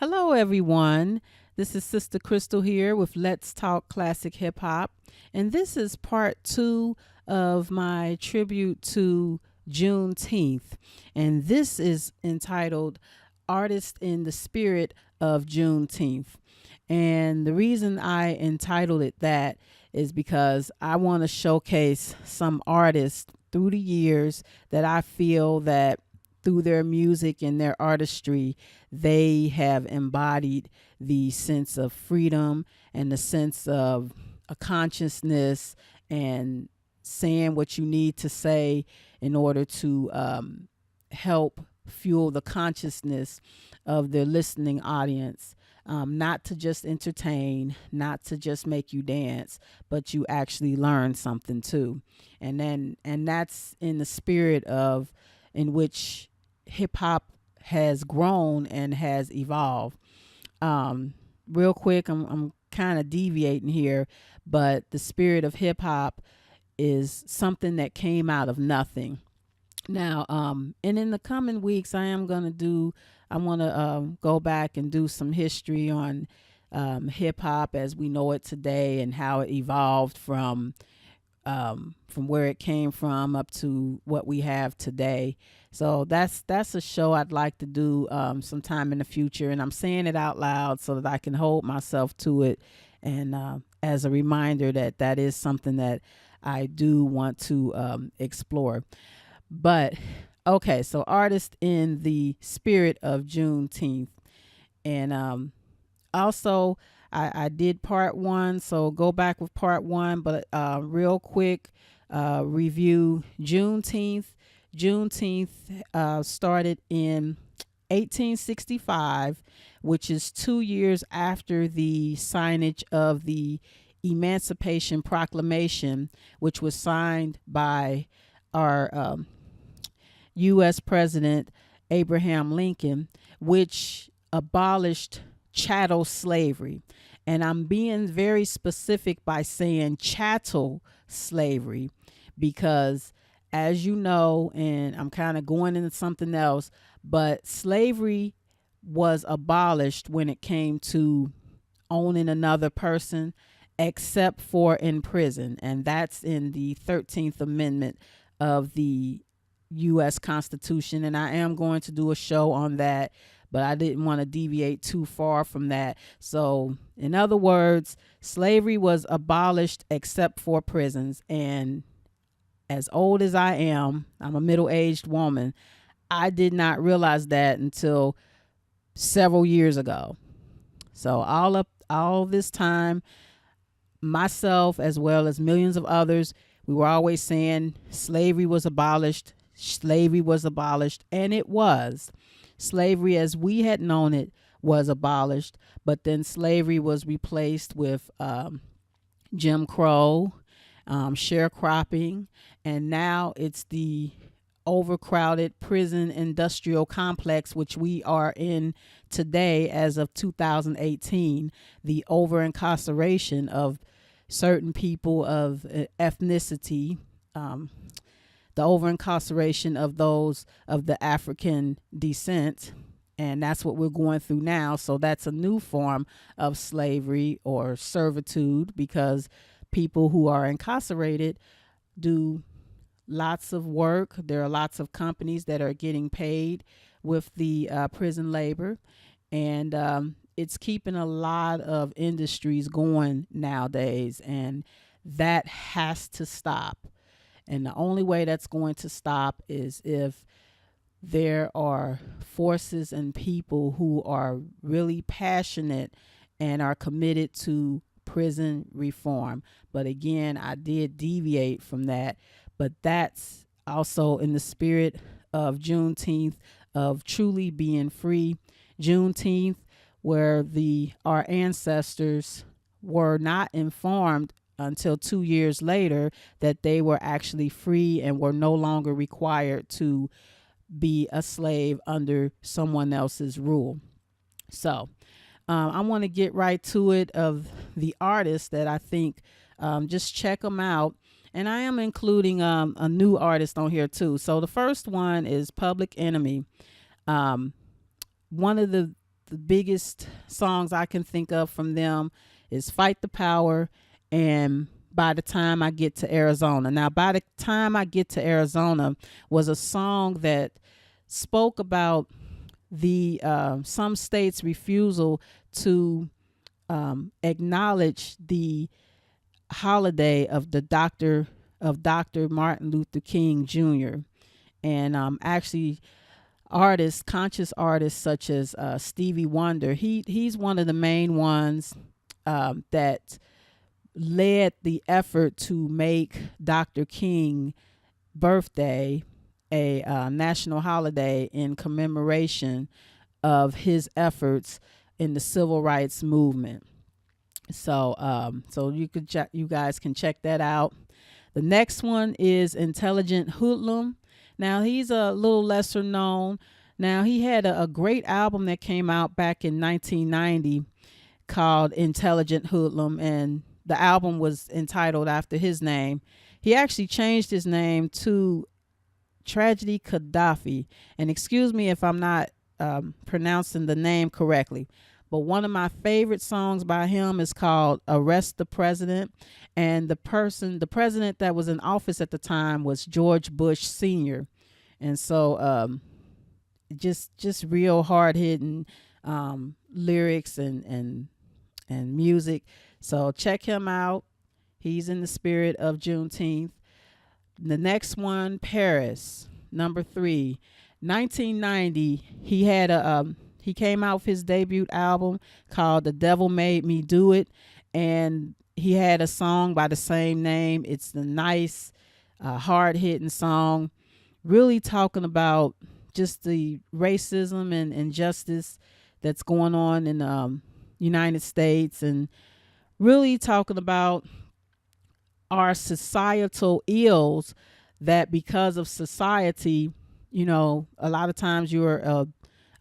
Hello, everyone. This is Sister Crystal here with Let's Talk Classic Hip Hop. And this is part two of my tribute to Juneteenth. And this is entitled Artist in the Spirit of Juneteenth. And the reason I entitled it that is because I want to showcase some artists through the years that I feel that through their music and their artistry, they have embodied the sense of freedom and the sense of a consciousness and saying what you need to say in order to help fuel the consciousness of their listening audience. Not to just entertain, not to just make you dance, but you actually learn something too. And that's in the spirit of in which hip hop has grown and has evolved. Real quick, I'm kind of deviating here, but the spirit of hip hop is something that came out of nothing. Now, and in the coming weeks, I want to go back and do some history on hip hop as we know it today and how it evolved from where it came from up to what we have today. So that's a show I'd like to do sometime in the future, and I'm saying it out loud so that I can hold myself to it, and as a reminder that that is something that I do want to explore. But okay, so artist in the spirit of Juneteenth, and also I did part one, so go back with part one. But real quick review: Juneteenth started in 1865, which is 2 years after the signage of the Emancipation Proclamation, which was signed by our U.S. President Abraham Lincoln, which abolished chattel slavery. And I'm being very specific by saying chattel slavery because, as you know, and I'm kind of going into something else, but slavery was abolished when it came to owning another person, except for in prison. And that's in the 13th Amendment of the U.S. Constitution. And I am going to do a show on that, but I didn't want to deviate too far from that. So, in other words, slavery was abolished except for prisons. And as old as I'm a middle-aged woman, I did not realize that until several years ago. So all this time, myself as well as millions of others, we were always saying slavery was abolished, and it was. Slavery as we had known it was abolished, but then slavery was replaced with Jim Crow, sharecropping, and now it's the overcrowded prison industrial complex, which we are in today as of 2018, the over incarceration of certain people of ethnicity, the over incarceration of those of the African descent. And that's what we're going through now. So that's a new form of slavery or servitude because people who are incarcerated do lots of work. There are lots of companies that are getting paid with the prison labor. And it's keeping a lot of industries going nowadays. And that has to stop. And the only way that's going to stop is if there are forces and people who are really passionate and are committed to prison reform. But again, I did deviate from that. But that's also in the spirit of Juneteenth, of truly being free. Juneteenth, where our ancestors were not informed until 2 years later that they were actually free and were no longer required to be a slave under someone else's rule. So I want to get right to it of the artists that I think just check them out. And I am including a new artist on here too. So the first one is Public Enemy. One of the the biggest songs I can think of from them is Fight the Power and By the Time I Get to Arizona. Now, By the Time I Get to Arizona was a song that spoke about the some states' refusal to acknowledge the holiday of Dr. Martin Luther King Jr. And actually, conscious artists such as Stevie Wonder, he's one of the main ones that led the effort to make Dr. King birthday a national holiday in commemoration of his efforts in the civil rights movement. So you guys can check that out. The next one is Intelligent Hoodlum. Now he's a little lesser known. Now he had a great album that came out back in 1990 called Intelligent Hoodlum, and the album was entitled after his name. He actually changed his name to Tragedy Khadafi, and excuse me if I'm not pronouncing the name correctly, but one of my favorite songs by him is called Arrest the President, and the president that was in office at the time was George Bush Sr. And so just real hard hitting lyrics and music. So check him out. He's in the spirit of Juneteenth. The next one, Paris, number 3, 1990. He came out with his debut album called The Devil Made Me Do It, and he had a song by the same name. It's the nice, hard hitting song, really talking about just the racism and injustice that's going on in the United States, and really talking about our societal ills that because of society, a lot of times you're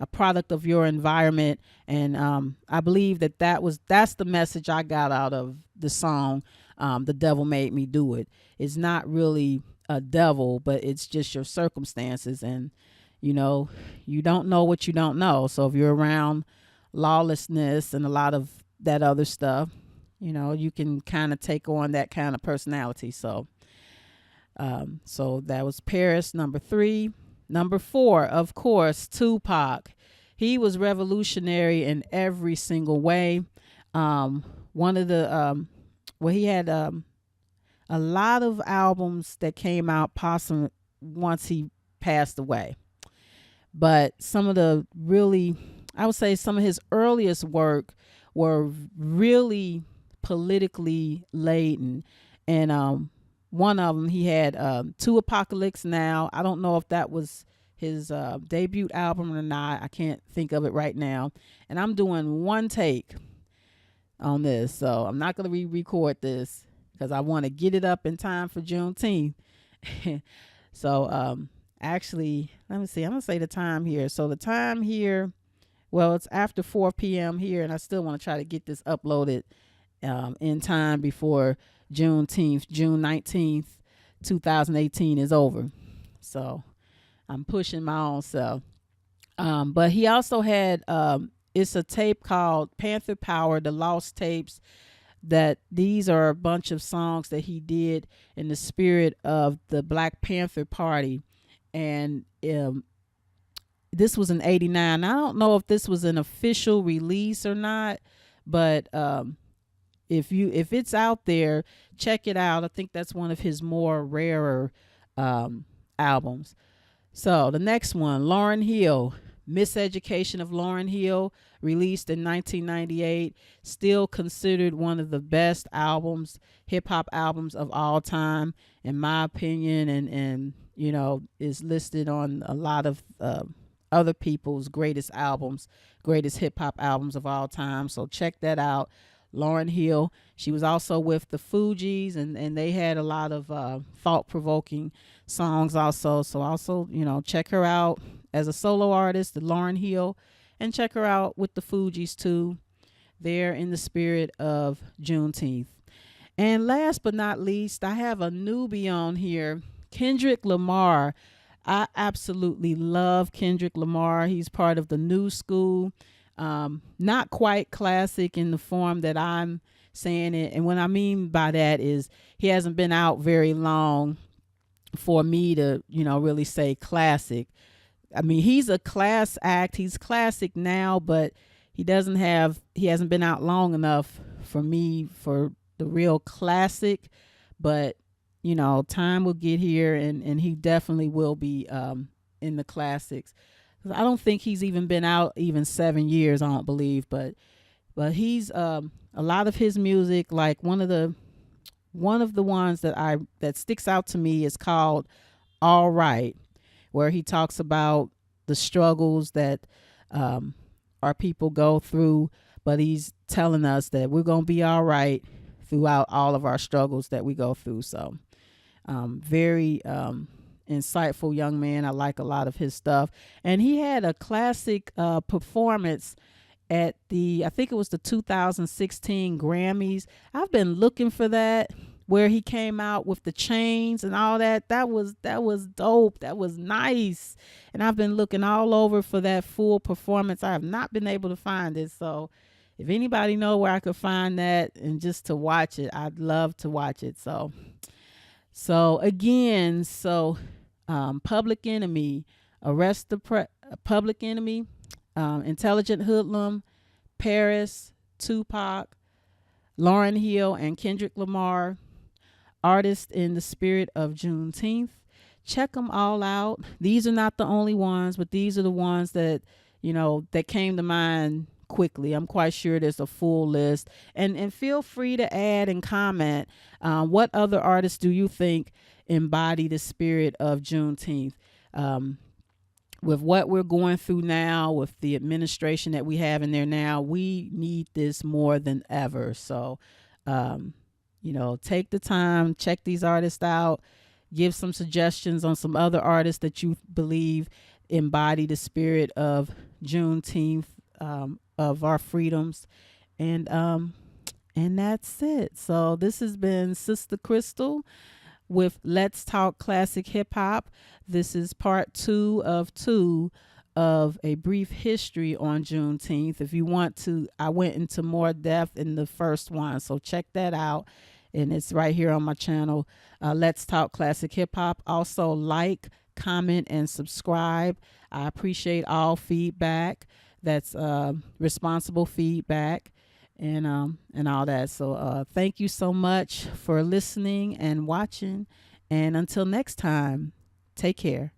a product of your environment. And I believe that's the message I got out of the song, The Devil Made Me Do It. It's not really a devil, but it's just your circumstances. And, you don't know what you don't know. So if you're around lawlessness and a lot of that other stuff, you can kind of take on that kind of personality. So that was Paris, number 3. Number 4, of course, Tupac. He was revolutionary in every single way. One of the he had a lot of albums that came out possibly once he passed away. But some of the really, I would say some of his earliest work were really politically laden. And one of them, he had 2 Apocalypse Now. I don't know if that was his debut album or not. I can't think of it right now. And I'm doing one take on this, so I'm not going to re-record this because I want to get it up in time for Juneteenth. So actually, let me see. I'm going to say the time here. So the time here, well, it's after 4 p.m. here, and I still want to try to get this uploaded in time before Juneteenth, June 19th, 2018 is over. So I'm pushing my own self. But he also had, it's a tape called Panther Power, The Lost Tapes, that these are a bunch of songs that he did in the spirit of the Black Panther Party. And this was in 89. I don't know if this was an official release or not, but if it's out there, check it out. I think that's one of his more rarer albums. So the next one, Lauryn Hill, Miseducation of Lauryn Hill, released in 1998, still considered one of the best albums, hip hop albums of all time, in my opinion, and is listed on a lot of other people's greatest albums, greatest hip hop albums of all time. So check that out. Lauryn Hill. She was also with the Fugees, and they had a lot of thought-provoking songs also. So also, check her out as a solo artist, the Lauryn Hill, and check her out with the Fugees too. They're in the spirit of Juneteenth. And last but not least, I have a newbie on here, Kendrick Lamar. I absolutely love Kendrick Lamar. He's part of the new school. Not quite classic in the form that I'm saying it. And what I mean by that is he hasn't been out very long for me to, really say classic. I mean, he's a class act. He's classic now, but he hasn't been out long enough for me for the real classic. But, time will get here, and he definitely will be in the classics. I don't think he's even been out even 7 years, I don't believe, but he's a lot of his music, like one of the ones that sticks out to me is called All Right, where he talks about the struggles that our people go through, but he's telling us that we're going to be all right throughout all of our struggles that we go through. So very insightful young man. I like a lot of his stuff. And he had a classic performance at I think it was the 2016 Grammys. I've been looking for that, where he came out with the chains and all that. That was dope. That was nice. And I've been looking all over for that full performance. I have not been able to find it. So if anybody know where I could find that and just to watch it, I'd love to watch it. So again, Public Enemy, Arrest the Public Enemy, Intelligent Hoodlum, Paris, Tupac, Lauryn Hill, and Kendrick Lamar, artists in the spirit of Juneteenth. Check them all out. These are not the only ones, but these are the ones that, that came to mind quickly. I'm quite sure there's a full list. And feel free to add and comment. What other artists do you think embody the spirit of Juneteenth? With what we're going through now, with the administration that we have in there now, we need this more than ever. So, take the time, check these artists out, give some suggestions on some other artists that you believe embody the spirit of Juneteenth, of our freedoms. And that's it. So this has been Sistah Crystal with Let's Talk Classic Hip Hop. This is part 2 of 2 of a brief history on Juneteenth. If you want to, I went into more depth in the first one, so check that out. And it's right here on my channel, Let's Talk Classic Hip Hop. Also like, comment, and subscribe. I appreciate all feedback. That's responsible feedback and all that. So thank you so much for listening and watching. And until next time, take care.